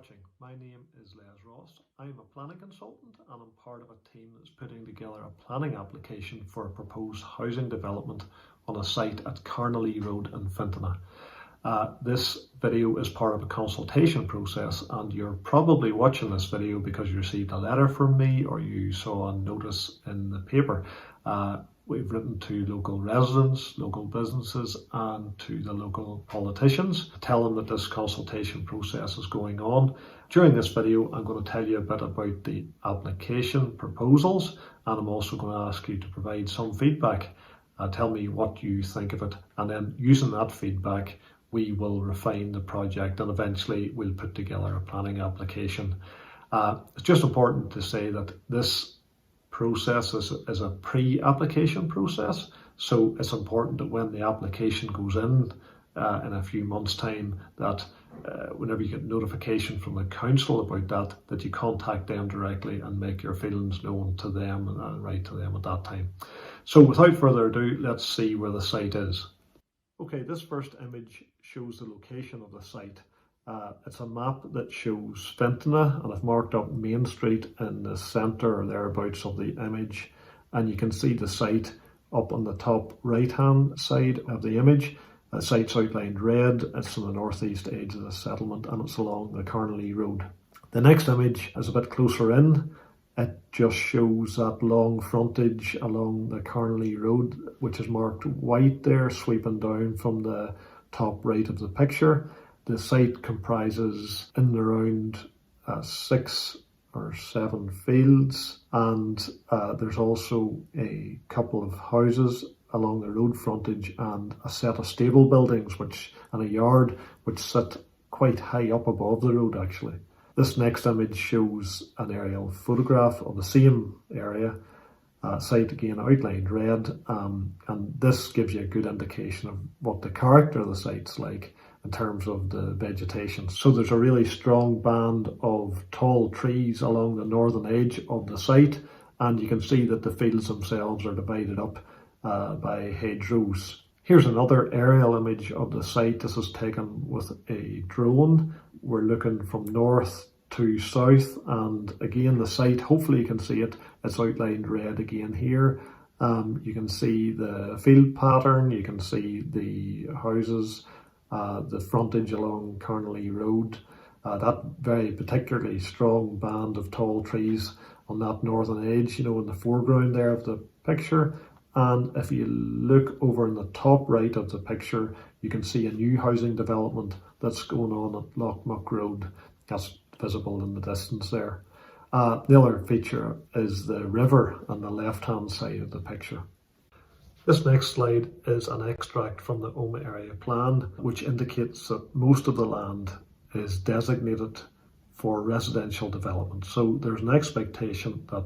watching. My name is Les Ross. I'm a planning consultant and I'm part of a team that's putting together a planning application for a proposed housing development on a site at Carnalea Road in Fintona. This video is part of a consultation process, and you're probably watching this video because you received a letter from me or you saw a notice in the paper. We've written to local residents, local businesses and to the local politicians to tell them that this consultation process is going on. During this video, I'm going to tell you a bit about the application proposals, and I'm also going to ask you to provide some feedback. Tell me what you think of it, and then using that feedback, we will refine the project and eventually we'll put together a planning application. It's just important to say that this process is a pre-application process, so it's important that when the application goes in a few months' time, that whenever you get notification from the council about that you contact them directly and make your feelings known to them and write to them at that time. So without further ado, let's see where the site is. Okay, this first image shows the location of the site. It's a map that shows Fintona, and I've marked up Main Street in the centre or thereabouts of the image, and you can see the site up on the top right hand side of the image. The site's outlined red. It's on the northeast edge of the settlement and it's along the Carnalea Road. The next image is a bit closer in. It just shows that long frontage along the Carnalea Road, which is marked white there, sweeping down from the top right of the picture. The site comprises in and around 6 or 7 fields, and there's also a couple of houses along the road frontage and a set of stable buildings and a yard which sit quite high up above the road actually. This next image shows an aerial photograph of the same area, site again outlined red, and this gives you a good indication of what the character of the site's like in terms of the vegetation. So there's a really strong band of tall trees along the northern edge of the site, and you can see that the fields themselves are divided up by hedgerows. Here's another aerial image of the site. This is taken with a drone. We're looking from north to south, and again the site, hopefully you can see it, it's outlined red again here. You can see the field pattern, you can see the houses, the frontage along Carnalea Road, that very particularly strong band of tall trees on that northern edge, in the foreground there of the picture. And if you look over in the top right of the picture, you can see a new housing development that's going on at Lochmuck Road. That's visible in the distance there. The other feature is the river on the left-hand side of the picture. This next slide is an extract from the Oma Area Plan, which indicates that most of the land is designated for residential development. So there's an expectation that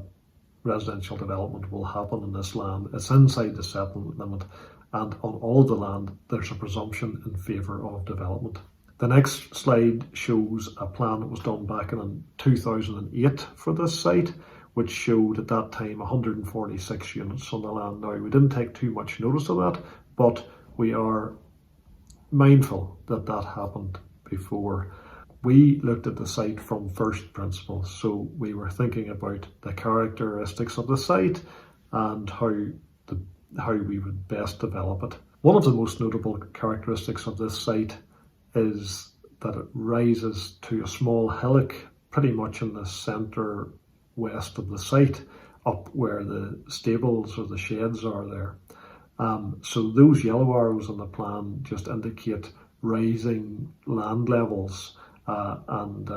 residential development will happen on this land. It's inside the settlement limit, and on all the land there's a presumption in favour of development. The next slide shows a plan that was done back in 2008 for this site, which showed at that time 146 units on the land. Now, we didn't take too much notice of that, but we are mindful that that happened before. We looked at the site from first principles, so we were thinking about the characteristics of the site and how we would best develop it. One of the most notable characteristics of this site is that it rises to a small hillock pretty much in the centre west of the site, up where the stables or the sheds are there. So those yellow arrows on the plan just indicate rising land levels, and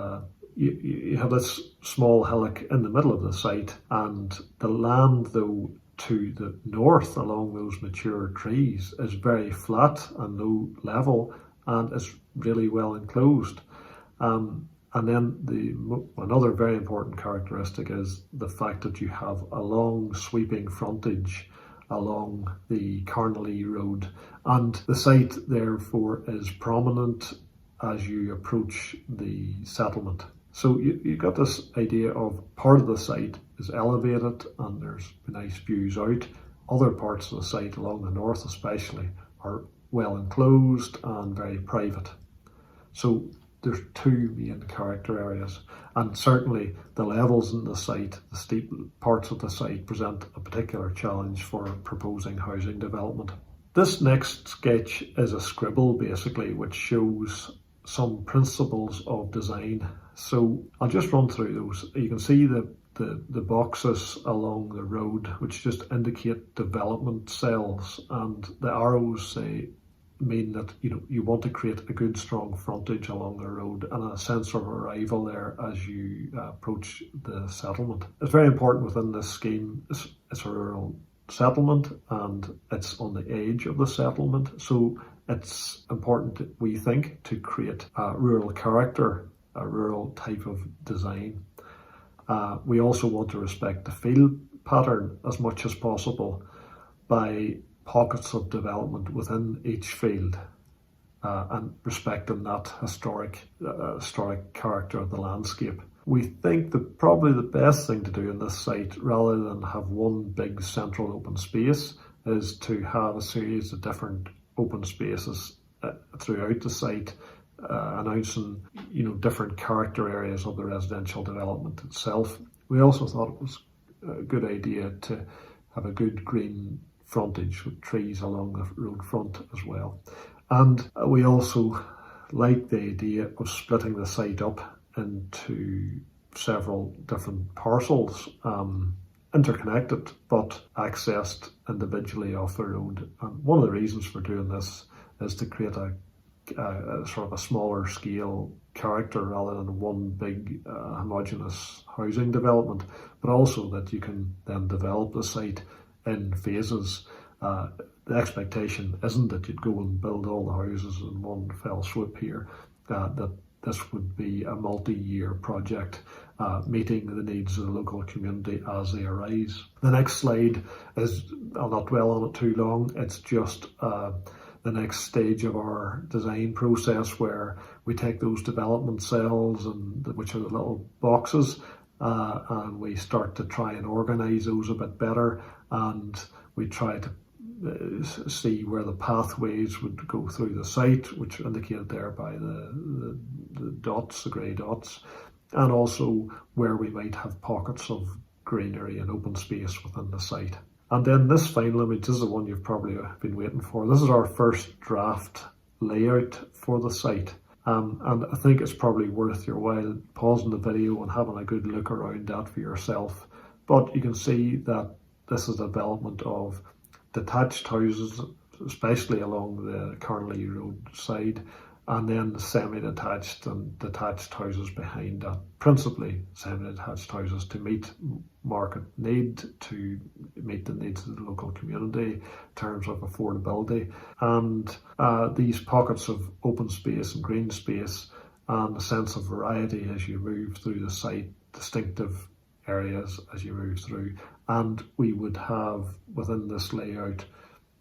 you have this small hillock in the middle of the site, and the land though to the north along those mature trees is very flat and low level, and it's really well enclosed. And then another very important characteristic is the fact that you have a long sweeping frontage along the Carnalea Road, and the site therefore is prominent as you approach the settlement. So you got this idea of part of the site is elevated and there's nice views out. Other parts of the site along the north especially are well enclosed and very private. So there's two main character areas, and certainly the levels in the site, the steep parts of the site, present a particular challenge for proposing housing development. This next sketch is a scribble basically, which shows some principles of design. So I'll just run through those. You can see the boxes along the road, which just indicate development cells, and the arrows say mean that you want to create a good strong frontage along the road and a sense of arrival there as you approach the settlement. It's very important within this scheme. It's a rural settlement and it's on the edge of the settlement, so it's important, we think, to create a rural character, a rural type of design. We also want to respect the field pattern as much as possible by pockets of development within each field and respecting that historic character of the landscape. We think that probably the best thing to do in this site, rather than have one big central open space, is to have a series of different open spaces throughout the site, announcing different character areas of the residential development itself. We also thought it was a good idea to have a good green frontage with trees along the road front as well. And we also like the idea of splitting the site up into several different parcels, interconnected but accessed individually off the road. And one of the reasons for doing this is to create a sort of a smaller scale character rather than one big homogeneous housing development, but also that you can then develop the site in phases. The expectation isn't that you'd go and build all the houses in one fell swoop here, that this would be a multi-year project, meeting the needs of the local community as they arise. The next slide is, I'll not dwell on it too long, it's just the next stage of our design process, where we take those development cells, which are the little boxes, and we start to try and organise those a bit better, and we try to see where the pathways would go through the site, which are indicated there by the dots, the grey dots, and also where we might have pockets of greenery and open space within the site. And then this final image, this is the one you've probably been waiting for. This is our first draft layout for the site. And I think it's probably worth your while pausing the video and having a good look around that for yourself. But you can see that this is a development of detached houses, especially along the Carnalea Road side, and then semi-detached and detached houses behind that, principally semi-detached houses to meet market need, to meet the needs of the local community in terms of affordability, and these pockets of open space and green space and a sense of variety as you move through the site, distinctive areas as you move through. And we would have within this layout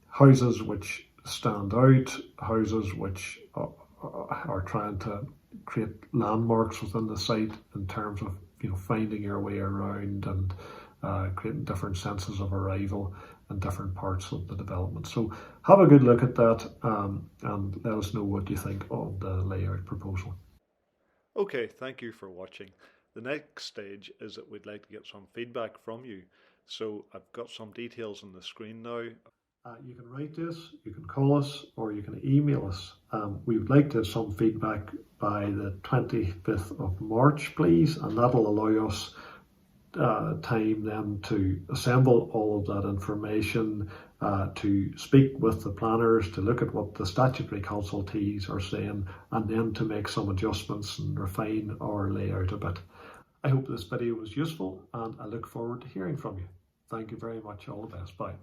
houses which stand out, houses which are trying to create landmarks within the site in terms of finding your way around and creating different senses of arrival in different parts of the development. So have a good look at that and let us know what you think of the layout proposal. Okay, thank you for watching. The next stage is that we'd like to get some feedback from you. So I've got some details on the screen now. You can write to us, you can call us, or you can email us. We would like to have some feedback by the 25th of March, please, and that'll allow us time then to assemble all of that information, to speak with the planners, to look at what the statutory consultees are saying, and then to make some adjustments and refine our layout a bit. I hope this video was useful, and I look forward to hearing from you. Thank you very much. All the best. Bye.